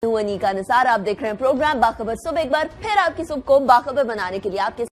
अनीका निसार, आप देख रहे हैं प्रोग्राम बाखबर सुबह। एक बार फिर आपकी सुबह को बाखबर बनाने के लिए आपके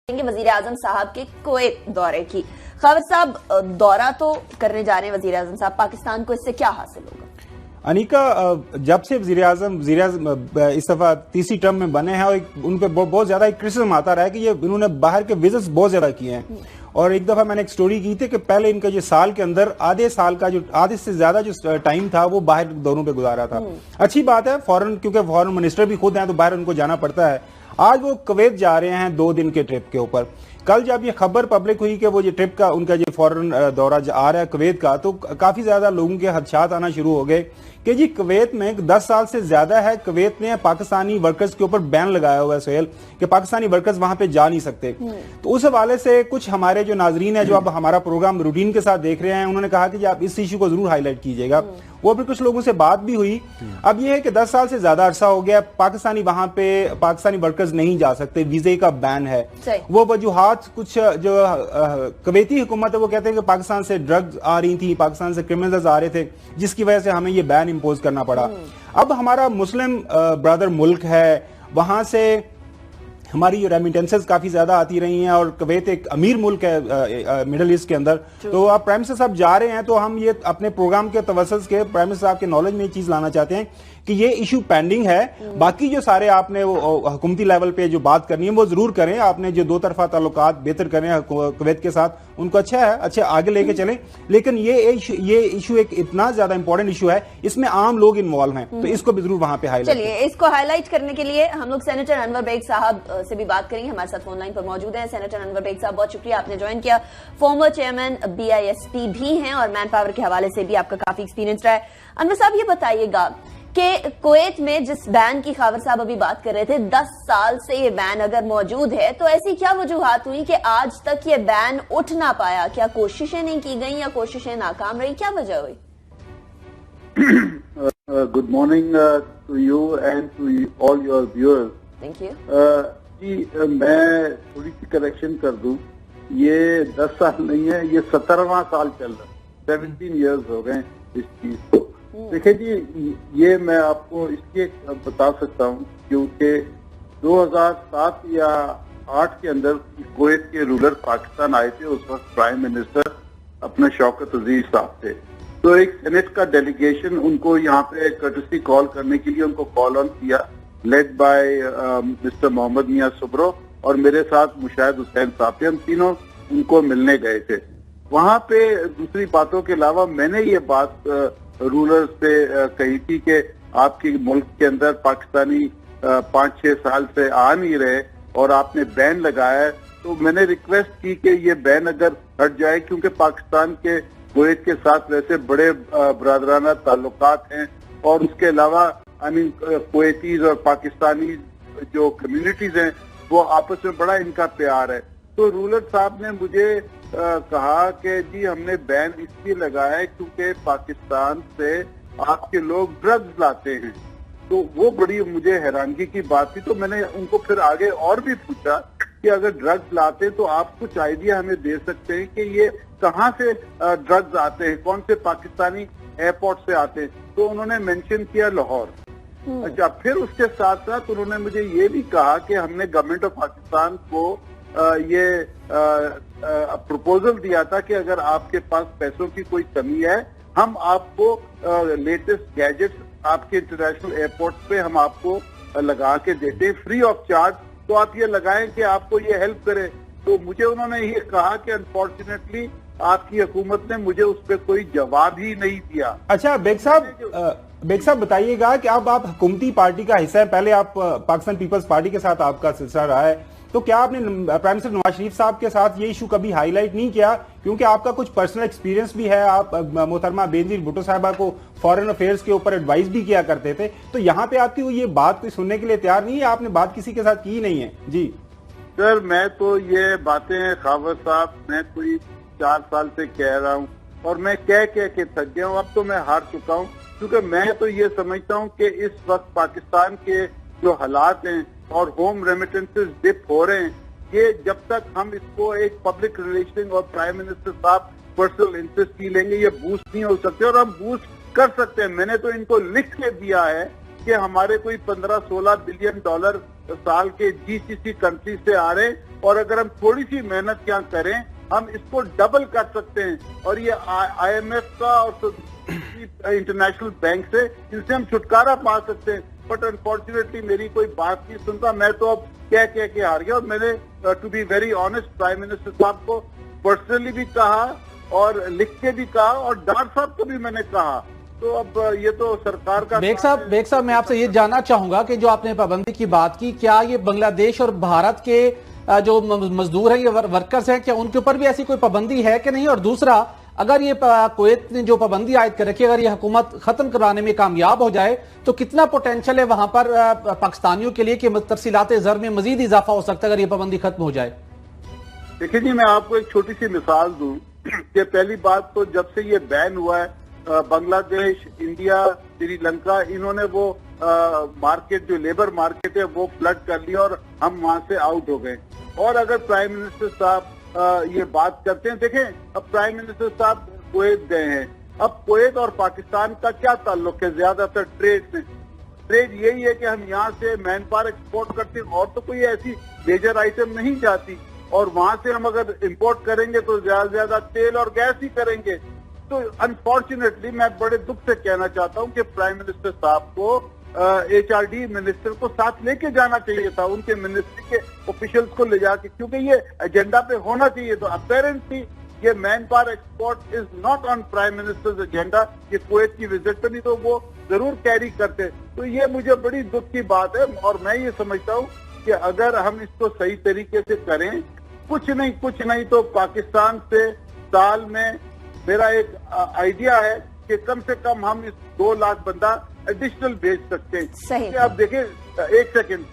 वजीर आजम साहब के कुवैत दौरे की। खबर साहब, दौरा तो करने जा रहे हैं वजीर आजम साहब, पाकिस्तान को इससे क्या हासिल होगा? अनीका, जब से वजीर आजम इस दफा तीसरी टर्म में बने हैं और उन पर बहुत ज्यादा एक क्रिटिसिज्म आता रहा है कि ये इन्होंने बाहर के विजिट्स बहुत ज्यादा किए हैं। और एक दफा मैंने एक स्टोरी की थी कि पहले इनका जो साल के अंदर आधे से ज्यादा जो टाइम था वो बाहर दौरों पे गुजारा था। अच्छी बात है, क्योंकि फॉरेन मिनिस्टर भी खुद हैं तो बाहर उनको जाना पड़ता है। आज वो कुवैत जा रहे हैं 2 दिन के ट्रिप के ऊपर। कल जब ये खबर पब्लिक हुई कि वो ये ट्रिप का उनका जो फॉरेन दौरा आ रहा है कुवैत का, तो काफी ज्यादा लोगों के खदशात आना शुरू हो गए कि जी कुवैत में 10 साल से ज्यादा है, कुवैत ने पाकिस्तानी वर्कर्स के ऊपर बैन लगाया हुआ है सोहेल, कि पाकिस्तानी वर्कर्स वहां पे जा नहीं सकते। तो उस हवाले से कुछ हमारे जो नाजरीन है जो अब हमारा प्रोग्राम रूटीन के साथ देख रहे हैं, उन्होंने कहा कि आप इस इशू को जरूर हाईलाइट कीजिएगा। वो भी कुछ लोगों से बात भी हुई। अब ये है कि 10 साल से ज्यादा अरसा हो गया, पाकिस्तानी वर्कर्स नहीं जा सकते, वीजे का बैन है। वो वजूहात कुछ जो कुवैती हुकूमत है वो कहते हैं कि पाकिस्तान से ड्रग्स आ रही थी, पाकिस्तान से क्रिमिनल्स आ रहे थे, जिसकी वजह से हमें ये बैन इंपोज करना पड़ा। अब हमारा मुस्लिम ब्रदर मुल्क है, वहां से हमारी रेमिटेंसेस काफी ज्यादा आती रही हैं और कुवैत एक अमीर मुल्क है मिडिल ईस्ट के अंदर। तो आप प्राइम मिनिस्टर साहब जा रहे हैं तो हम ये अपने प्रोग्राम के तवज्जुह के प्राइम मिनिस्टर साहब के नॉलेज में ये चीज लाना चाहते हैं कि ये इशू पेंडिंग है। बाकी जो सारे आपने वो हुकूमती लेवल पे जो बात करनी है वो जरूर करें। आपने जो 2 तरफा ताल्लुकात बेहतर करें कुवैत के साथ, उनको अच्छा है, अच्छे आगे लेके चलें। लेकिन ये इशू एक इतना ज्यादा इंपॉर्टेंट इशू है, इसमें आम लोग इन्वॉल्व हैं, तो इसको भी जरूर वहां पे हाईलाइट। चलिए, इसको हाईलाइट करने के लिए हम लोग सेनेटर अनवर बेग साहब से भी बात करेंगे। हमारे साथ फोन लाइन पर मौजूद हैं सेनेटर अनवर बेग साहब, बहुत शुक्रिया आपने ज्वाइन किया। फॉर्मर चेयरमैन BISP भी हैं और मैन पावर के हवाले से भी आपका काफी एक्सपीरियंस रहा है। अनवर साहब, ये बताइएगा कि कुवैत में जिस बैन की खबर साहब अभी बात कर रहे थे, 10 साल से ये बैन अगर मौजूद है तो ऐसी क्या वजूहात हुई कि आज तक ये बैन उठ ना पाया? क्या कोशिशें नहीं की गई या कोशिशें नाकाम रही? क्या वजह हुई? Good morning to you and to all your viewers. Thank you. जी, मैं थोड़ी सी करेक्शन कर दूं, ये 10 साल नहीं है, ये 17वां साल चल रहा है। 17 इयर्स हो गए इस चीज को। देखिए जी, ये मैं आपको इसलिए बता सकता हूँ क्योंकि 2007 या 8 के अंदर कुवैत के रूलर पाकिस्तान आए थे। उस वक्त प्राइम मिनिस्टर अपने शौकत अजीज साहब थे। तो एक सेनेट का डेलीगेशन उनको यहाँ पे कर्टसी कॉल करने के लिए उनको कॉल ऑन किया, लेड बाय मिस्टर मोहम्मद मियां सुब्रो और मेरे साथ मुशाहिद हुसैन साहब थे। हम तीनों उनको मिलने गए थे। वहाँ पे दूसरी बातों के अलावा मैंने ये बात रूलर्स पे कही थी कि आपके मुल्क के अंदर पाकिस्तानी 5-6 साल से आ नहीं रहे और आपने बैन लगाया है। तो मैंने रिक्वेस्ट की कि ये बैन अगर हट जाए, क्योंकि पाकिस्तान के कुवैत के साथ वैसे बड़े बरादराना ताल्लुकात हैं और उसके अलावा कुवैतीज और पाकिस्तानी जो कम्युनिटीज हैं वो आपस में बड़ा इनका प्यार है। तो रूलर साहब ने मुझे कहा कि जी हमने बैन इसलिए लगाया है क्योंकि पाकिस्तान से आपके लोग ड्रग्स लाते हैं। तो वो बड़ी मुझे हैरानगी की बात थी। तो मैंने उनको फिर आगे और भी पूछा कि अगर ड्रग्स लाते हैं तो आप कुछ आइडिया हमें दे सकते हैं कि ये कहाँ से ड्रग्स आते हैं, कौन से पाकिस्तानी एयरपोर्ट से आते हैं? तो उन्होंने मेंशन किया लाहौर। अच्छा, फिर उसके साथ साथ उन्होंने मुझे ये भी कहा कि हमने गवर्नमेंट ऑफ पाकिस्तान को ये प्रपोजल दिया था कि अगर आपके पास पैसों की कोई कमी है, हम आपको लेटेस्ट गैजेट्स आपके इंटरनेशनल एयरपोर्ट पे हम आपको लगा के देते हैं फ्री ऑफ चार्ज। तो आप ये लगाएं कि आपको ये हेल्प करे। तो मुझे उन्होंने ये कहा कि अनफॉर्चुनेटली आपकी हुकूमत ने मुझे उस पर कोई जवाब ही नहीं दिया। अच्छा बेग साहब बताइएगा कि अब आप हुकूमती पार्टी का हिस्सा है, पहले आप पाकिस्तान पीपल्स पार्टी के साथ आपका सिलसिला रहा है, तो क्या आपने प्राइम मिनिस्टर नवाज शरीफ साहब के साथ ये इशू कभी हाईलाइट नहीं किया? क्योंकि आपका कुछ पर्सनल एक्सपीरियंस भी है, आप मोहतरमा बेनजीर भुट्टो साहबा को फॉरेन अफेयर्स के ऊपर एडवाइस भी किया करते थे। तो यहाँ पे आपकी ये बात कोई सुनने के लिए तैयार नहीं है? आपने बात किसी के साथ की नहीं है? जी सर, मैं तो ये बातें खावर साहब मैं कोई 4 साल से कह रहा हूँ और मैं कह के थक गया हूँ। अब तो मैं हार चुका हूँ, क्योंकि मैं तो ये समझता हूँ कि इस वक्त पाकिस्तान के जो हालात हैं और होम रेमिटेंसेस डिप हो रहे हैं, ये जब तक हम इसको एक पब्लिक रिलेशन और प्राइम मिनिस्टर साहब पर्सनल इंटरेस्ट की लेंगे, ये बूस्ट नहीं हो सकते। और हम बूस्ट कर सकते हैं। मैंने तो इनको लिख के दिया है कि हमारे कोई 15-16 बिलियन डॉलर साल के जीसीसी कंट्री से आ रहे हैं, और अगर हम थोड़ी सी मेहनत क्या करें हम इसको डबल कर सकते हैं। और ये IMF का और इंटरनेशनल बैंक से इनसे हम छुटकारा पा सकते हैं। बट अनफॉर्चुनेटली मेरी कोई बात नहीं सुनता। मैं तो अब कह के हार गया। और मैंने to be very honest prime minister साहब को पर्सनली भी कहा और लिख के भी कहा, और डार साहब को भी मैंने कहा। तो अब ये तो सरकार का बेग साहब मैं आपसे ये जानना चाहूंगा कि जो आपने पाबंदी की बात की, क्या ये बांग्लादेश और भारत के जो मजदूर हैं, ये वर्कर्स हैं, क्या उनके ऊपर भी ऐसी कोई पाबंदी है कि नहीं? और दूसरा, अगर ये कुवैत ने जो पाबंदी आयद कर रखी है, अगर ये हुकूमत खत्म कराने में कामयाब हो जाए तो कितना पोटेंशियल है वहां पर पाकिस्तानियों के लिए कि तरसीलात ज़र में मजीद इजाफा हो सकता है अगर ये पाबंदी खत्म हो जाए? देखिए जी, मैं आपको एक छोटी सी मिसाल दूं कि पहली बात तो जब से ये बैन हुआ है, बांग्लादेश, इंडिया, श्रीलंका, इन्होंने वो मार्केट जो लेबर मार्केट है वो फ्लड कर लिया और हम वहां से आउट हो गए। और अगर प्राइम मिनिस्टर साहब ये बात करते हैं, देखें अब प्राइम मिनिस्टर साहब कुवैत गए हैं। अब कुवैत और पाकिस्तान का क्या ताल्लुक है? ज्यादातर ट्रेड से, ट्रेड यही है कि हम यहाँ से मैन पावर एक्सपोर्ट करते हैं, और तो कोई ऐसी मेजर आइटम नहीं जाती। और वहां से हम अगर इंपोर्ट करेंगे तो ज्यादा से ज्यादा तेल और गैस ही करेंगे। तो अनफॉर्चुनेटली मैं बड़े दुख से कहना चाहता हूं कि प्राइम मिनिस्टर साहब को HRD मिनिस्टर को साथ लेके जाना चाहिए था, उनके मिनिस्ट्री के ऑफिशियल्स को ले जाके, क्योंकि ये एजेंडा पे होना चाहिए। तो अपेरेंटली ये man power export is not on prime ministers agenda. ये कुवैत की विजिट पे नहीं तो वो जरूर कैरी करते। तो ये मुझे बड़ी दुख की बात है। और मैं ये समझता हूँ कि अगर हम इसको सही तरीके से करें, कुछ नहीं तो पाकिस्तान से साल में, मेरा एक आइडिया है कि कम से कम हम इस 2 लाख बंदा एडिशनल भेज सकते हैं। सही। आप देखें, एक सेकंड,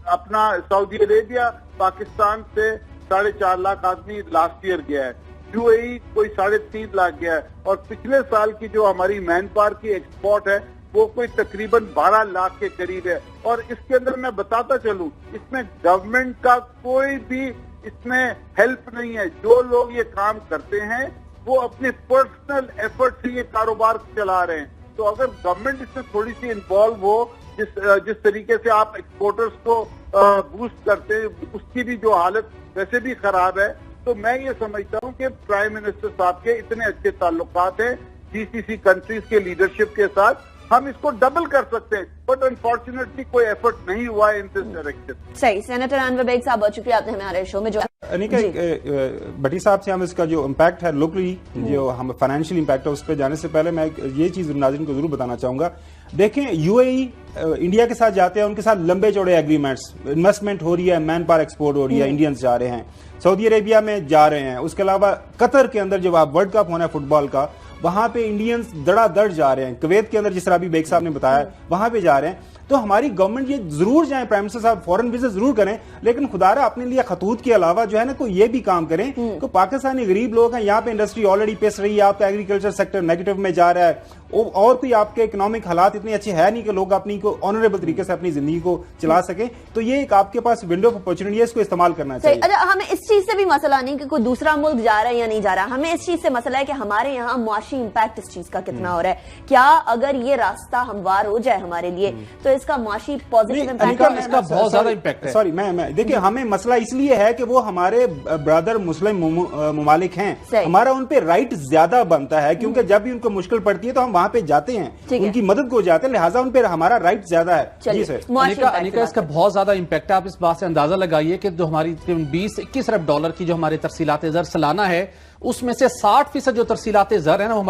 अपना सऊदी अरेबिया पाकिस्तान से 4.5 लाख आदमी लास्ट ईयर गया है, UAE कोई 3.5 लाख गया है, और पिछले साल की जो हमारी मैन पावर की एक्सपोर्ट है वो कोई तकरीबन 12 लाख के करीब है। और इसके अंदर मैं बताता चलूं, इसमें गवर्नमेंट का कोई भी इसमें हेल्प नहीं है। जो लोग ये काम करते हैं वो अपने पर्सनल एफर्ट से ये कारोबार चला रहे हैं। तो अगर गवर्नमेंट इसमें थोड़ी सी इन्वॉल्व हो, जिस तरीके से आप एक्सपोर्टर्स को बूस्ट करते हैं, उसकी भी जो हालत वैसे भी खराब है, तो मैं ये समझता हूँ कि प्राइम मिनिस्टर साहब के इतने अच्छे ताल्लुकात हैं GCC कंट्रीज के लीडरशिप के साथ, हम इसको डबल कर सकते हैं। बट अनफॉर्चुनेटली कोई एफर्ट नहीं हुआ है इन दिस डायरेक्शन। सही। सेनेटर अनवर बेग साहब, बहुत शुक्रिया, आपने हमारे शो में जो अनिका भट्टी साहब से हम इसका जो इम्पैक्ट है लोकली, जो हम फाइनेंशियल इम्पैक्ट है, उस पर जाने से पहले मैं ये चीज नाज़रीन को जरूर बताना चाहूंगा। देखें, UAE इंडिया के साथ जाते हैं, उनके साथ लंबे चौड़े एग्रीमेंट्स, इन्वेस्टमेंट हो रही है, मैन पावर एक्सपोर्ट हो रही है, इंडियंस जा रहे हैं, सऊदी अरेबिया में जा रहे हैं। उसके अलावा कतर के अंदर जब आप वर्ल्ड कप होना है फुटबॉल का, वहां पे इंडियंस धड़ाधड़ जा रहे हैं। कुवैत के अंदर जिस तरह अभी बेग साहब ने बताया, वहां पे जा रहे हैं। तो हमारी गवर्नमेंट ये जरूर जाए, प्राइम मिनिस्टर साहब फॉरेन विजिट जरूर करें, लेकिन खुदारा अपने लिए खतूत के अलावा जो है ना कोई ये भी काम करें। तो पाकिस्तानी गरीब लोग हैं, यहाँ पे इंडस्ट्री ऑलरेडी पिस रही है, आपका एग्रीकल्चर सेक्टर नेगेटिव में जा रहा है, और कोई आपके इकोनॉमिक हालात इतने अच्छे है नहीं कि लोग अपनी को ऑनरेबल तरीके से अपनी जिंदगी को चला सके। तो ये एक आपके पास विंडो ऑफ अपॉर्चुनिटी है, इसको इस्तेमाल करना चाहिए। अच्छा, हमें इस चीज से भी मसला नहीं कि कोई दूसरा मुल्क जा रहा है या नहीं जा रहा, हमें इस चीज से मसला है कि हमारे यहाँ मुआशी इम्पैक्ट इस चीज का कितना हो रहा है। क्या अगर ये रास्ता हमवार हो जाए हमारे लिए तो इसका मुआशी पॉजिटिव इम्पैक्ट, इसका बहुत ज्यादा इम्पैक्ट है। सॉरी, मैं देखिए, हमें मसला इसलिए है कि वो हमारे ब्रदर मुस्लिम मुमालिक हैं, हमारा उन पे राइट ज्यादा बनता है, क्योंकि जब भी उनको मुश्किल पड़ती है तो हम वहां पे जाते हैं, उनकी मदद को जाते हैं, लिहाजा उन पर हमारा राइट ज्यादा है। जी सर। अनिका, इसका बहुत ज्यादा इम्पैक्ट है। आप इस बात से अंदाजा लगाइए कि जो हमारी 20-21 अरब डॉलर की जो हमारे तरसीलात ज़र सालाना है, उसमें से 60% जो तरसीलात ज़र है ना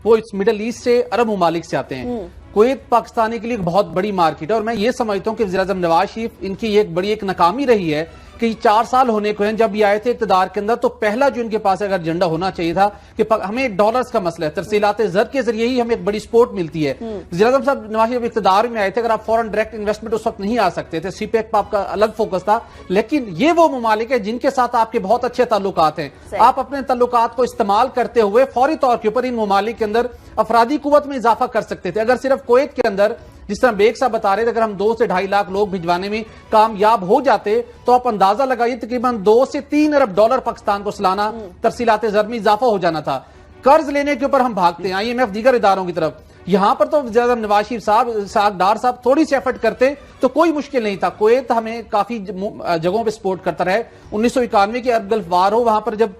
वो इस मिडल ईस्ट से, अरब ममालिक से आते हैं। कुवैत पाकिस्तानी के लिए बहुत बड़ी मार्केट है, और मैं ये समझता हूँ कि वज़ीर-ए-आज़म नवाज शरीफ, इनकी एक बड़ी नाकामी रही है कि 4 साल होने को हैं जब ये आए थे इक़्तिदार के अंदर, तो पहला जो इनके पास अगर एजेंडा होना चाहिए था कि हमें डॉलर्स का मसला है, तरसीलात ज़र के जरिए ही हमें एक बड़ी सपोर्ट मिलती है। वज़ीर-ए-आज़म साहब नवाज शरीफ इक़्तिदार में आए थे, अगर आप फॉरेन डायरेक्ट इन्वेस्टमेंट उस वक्त नहीं आ सकते थे, CPEC पर आपका अलग फोकस था, लेकिन ये वो ममालिक है जिनके साथ आपके बहुत अच्छे ताल्लुकात हैं। आप अपने ताल्लुकात को इस्तेमाल करते हुए फौरी तौर के ऊपर इन ममालिक के अंदर अफरादी कुव्वत में इजाफा कर सकते थे। अगर सिर्फ कुवैत के अंदर जिस तरह बेग साहब बता रहे थे, अगर हम 2 से 2.5 लाख लोग भिजवाने में कामयाब हो जाते तो आप अंदाजा लगाइए तकरीबन 2 से 3 अरब डॉलर पाकिस्तान को सालाना तरसीलात ज़र में इजाफा हो जाना था। कर्ज लेने के ऊपर हम भागते हैं, IMF दीगर इदारों की तरफ। यहां पर तो ज्यादा नवाज शरीफ साहब डार साहब थोड़ी सी एफर्ट करते तो कोई मुश्किल नहीं था। कुवैत हमें काफी जगहों पे सपोर्ट करता रहे। 1991 की अरब गल्फ वार हो, वहां पर जब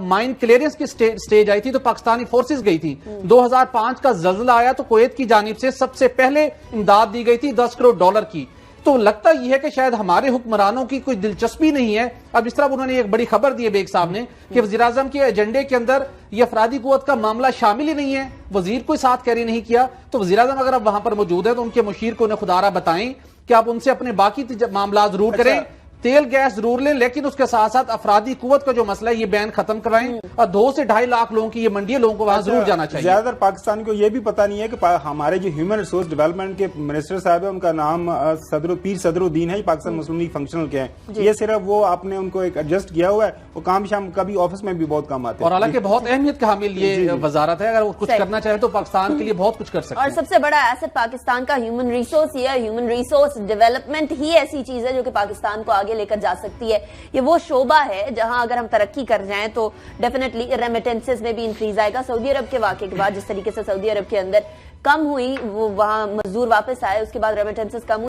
माइन क्लियरेंस की स्टेज आई थी तो पाकिस्तानी फोर्सेस गई थी। 2005 का जल्जला आया तो कुवैत की जानिब से सबसे पहले इमदाद दी गई थी 10 करोड़ डॉलर की। तो लगता यह है कि शायद हमारे हुक्मरानों की कोई दिलचस्पी नहीं है। अब इस तरह उन्होंने एक बड़ी खबर दी है बेग साहब ने कि वज़ीर आज़म के एजेंडे के अंदर यह अफरादी कुव्वत का मामला शामिल ही नहीं है, वजीर को साथ कैरी नहीं किया। तो वज़ीर आज़म अगर अब वहां पर मौजूद है तो उनके मुशीर को उन्हें खुदारा बताएं कि आप उनसे अपने बाकी मामला जरूर करें, तेल गैस जरूर लें, लेकिन उसके साथ साथ अफरादी कुव्वत का जो मसला है ये बैन खत्म करवाएं और 2 से 2.5 लाख लोगों की ये मंडी लोगों को वहां जरूर जाना चाहिए। ज्यादातर पाकिस्तान को ये भी पता नहीं है कि हमारे जो ह्यूमन रिसोर्स डेवलपमेंट के मिनिस्टर साहब है, उनका नाम पीर सदरुद्दीन है, पाकिस्तान मुस्लिम लीग फंक्शनल के हैं। ये सिर्फ वो आपने उनको एक एडजस्ट किया हुआ है, वो काम शाम कभी ऑफिस में भी बहुत काम आते हैं। और हालांकि बहुत अहमियत का हामिल ये वजारत है, अगर वो कुछ करना चाहे तो पाकिस्तान के लिए बहुत कुछ कर सकते हैं। और सबसे बड़ा एसेट पाकिस्तान का ह्यूमन रिसोर्स या ह्यूमन रिसोर्स डेवलपमेंट ही ऐसी चीज है जो कि पाकिस्तान को आगे लेकर जा सकती है। ये वो शोबा है जहां अगर हम तरक्की कर जाएं तो डेफिनेटली रेमिटेंसेस में भी इंक्रीज आएगा। सऊदी अरब के वाकये के बाद जिस तरीके से सऊदी अरब के अंदर कम हुई, वो वहां मजदूर वापस आए, उसके बाद रेमिटेंसेस कम हुई।